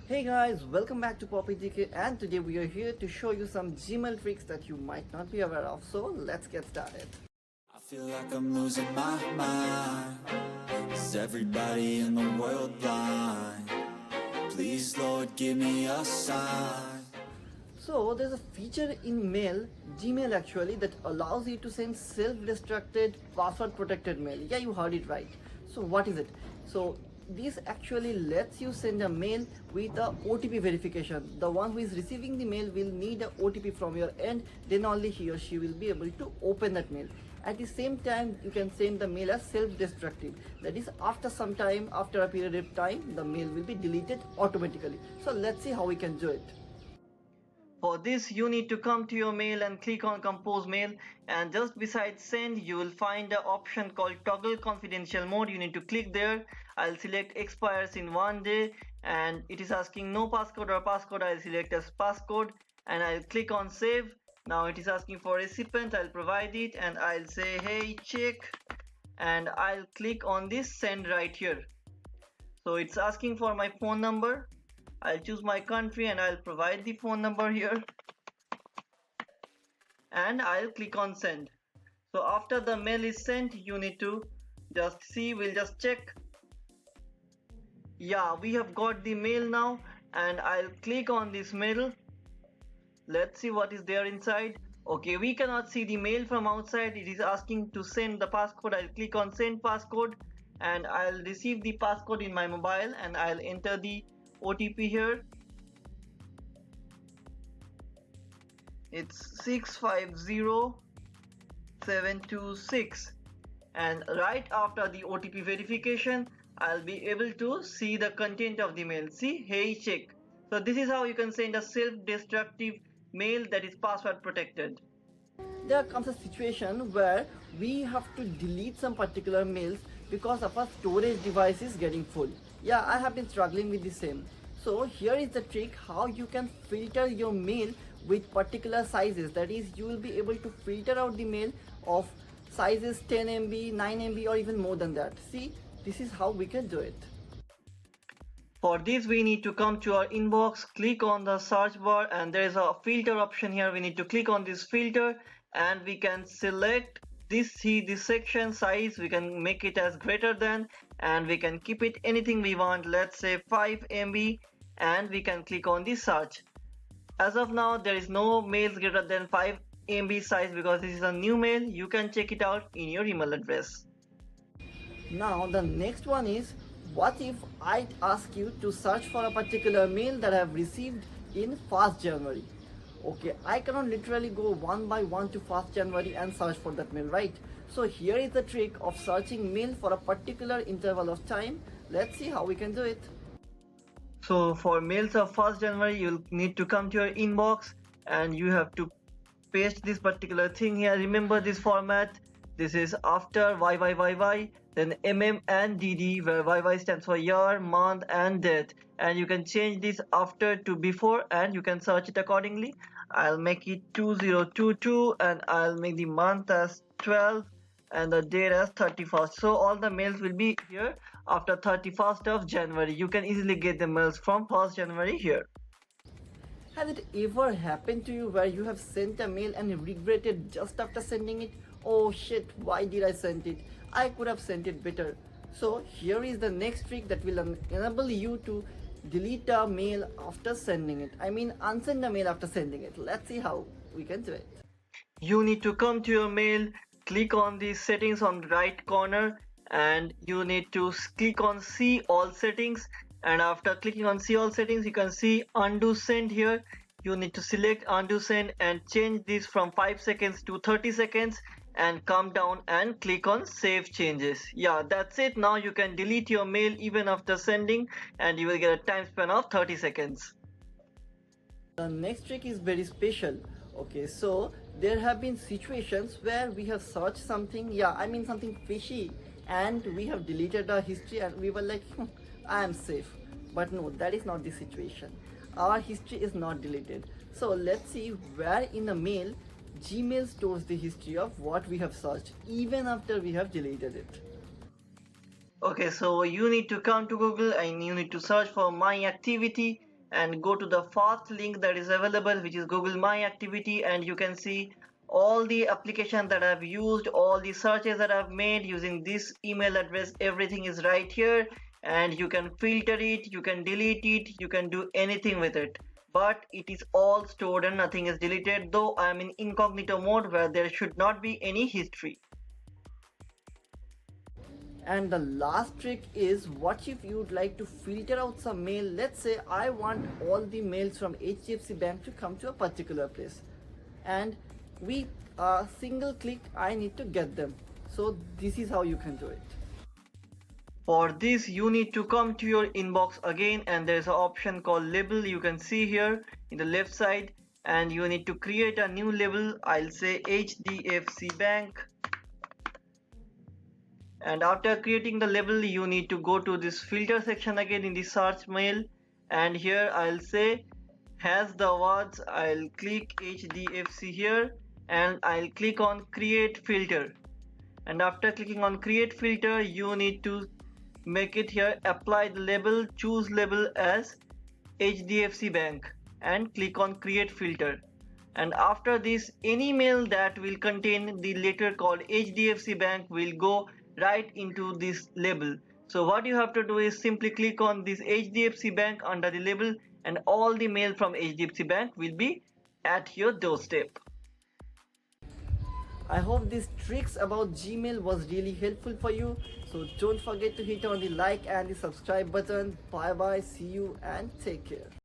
Hey guys, welcome back to PopItDk, and today we are here to show you some Gmail tricks that you might not be aware of. So let's get started. I feel like I'm losing my mind. Is everybody in the world blind? Please, Lord, give me a sign. So there's a feature in Gmail actually, that allows you to send self-destructed password protected mail. Yeah, you heard it right. So what is it? So this actually lets you send a mail with a OTP verification. The one who is receiving the mail will need a OTP from your end, then only he or she will be able to open that mail. At the same time, you can send the mail as self-destructive. That is, after some time, after a period of time, the mail will be deleted automatically. So let's see how we can do it. For this, you need to come to your mail and click on compose mail, and just beside send you will find an option called toggle confidential mode. You need to click there. I'll select expires in 1 day, and it is asking no passcode or passcode. I'll select as passcode and I'll click on save. Now it is asking for recipient. I'll provide it and I'll say hey check, and I'll click on this send right here. So it's asking for my phone number. I'll choose my country and I'll provide the phone number here, and I'll click on send. So after the mail is sent, you need to just see, we'll just check. Yeah, we have got the mail now, and I'll click on this mail. Let's see what is there inside. Okay, we cannot see the mail from outside. It is asking to send the passcode. I'll click on send passcode and I'll receive the passcode in my mobile, and I'll enter the OTP here. It's 650726, and right after the OTP verification, I'll be able to see the content of the mail. See, hey check. So this is how you can send a self-destructive mail that is password protected. There comes a situation where we have to delete some particular mails because of our storage device is getting full. Yeah, I have been struggling with the same. So here is the trick how you can filter your mail with particular sizes. That is, you will be able to filter out the mail of sizes 10 MB, 9 MB or even more than that. See, this is how we can do it. For this, we need to come to our inbox, click on the search bar, and there is a filter option here. We need to click on this filter and we can select this section size. We can make it as greater than, and we can keep it anything we want. Let's say 5 MB, and we can click on the search. As of now, there is no mails greater than 5 MB size because this is a new mail. You can check it out in your email address. Now the next one is, what if I ask you to search for a particular mail that I have received in 1st January? Okay, I cannot literally go one by one to 1st January and search for that mail, right? So here is the trick of searching mail for a particular interval of time. Let's see how we can do it. So for mails of 1st January, you'll need to come to your inbox and you have to paste this particular thing here. Remember this format. This is after YYYY, then MM and DD, where YY stands for year, month and date. And you can change this after to before, and you can search it accordingly. I'll make it 2022 and I'll make the month as 12 and the date as 31st. So all the mails will be here after 31st of January. You can easily get the mails from 1st January here. Has it ever happened to you where you have sent a mail and regretted just after sending it? Oh shit, why did I send it? I could have sent it better. So here is the next trick that will enable you to delete a mail after sending it. I mean, unsend a mail after sending it. Let's see how we can do it. You need to come to your mail, click on the settings on the right corner, and you need to click on see all settings. And after clicking on see all settings, you can see undo send here. You need to select undo send and change this from 5 seconds to 30 seconds, and come down and click on save changes. Yeah, that's it. Now you can delete your mail even after sending, and you will get a time span of 30 seconds. The next trick is very special. Okay, so there have been situations where we have searched something, something fishy, and we have deleted our history and we were like, I am safe. But no, that is not the situation. Our history is not deleted. So let's see where in the mail Gmail stores the history of what we have searched even after we have deleted it. Okay, so you need to come to Google and you need to search for my activity, and go to the first link that is available, which is Google My Activity, and you can see all the applications that I've used, all the searches that I've made using this email address. Everything is right here, and you can filter it, you can delete it, you can do anything with it, but it is all stored and nothing is deleted, though I am in incognito mode where there should not be any history. And the last trick is, what if you would like to filter out some mail? Let's say I want all the mails from HDFC Bank to come to a particular place, and with a single click I need to get them. So this is how you can do it. For this, you need to come to your inbox again, and there's an option called label, you can see here in the left side, and you need to create a new label. I'll say HDFC Bank, and after creating the label you need to go to this filter section again in the search mail, and here I'll say has the words. I'll click HDFC here, and I'll click on create filter, and after clicking on create filter you need to make it here apply the label, choose label as HDFC Bank, and click on create filter. And after this, any mail that will contain the letter called HDFC Bank will go right into this label. So what you have to do is simply click on this HDFC Bank under the label, and all the mail from HDFC Bank will be at your doorstep. I hope these tricks about Gmail was really helpful for you. So don't forget to hit on the like and the subscribe button. Bye bye, see you and take care.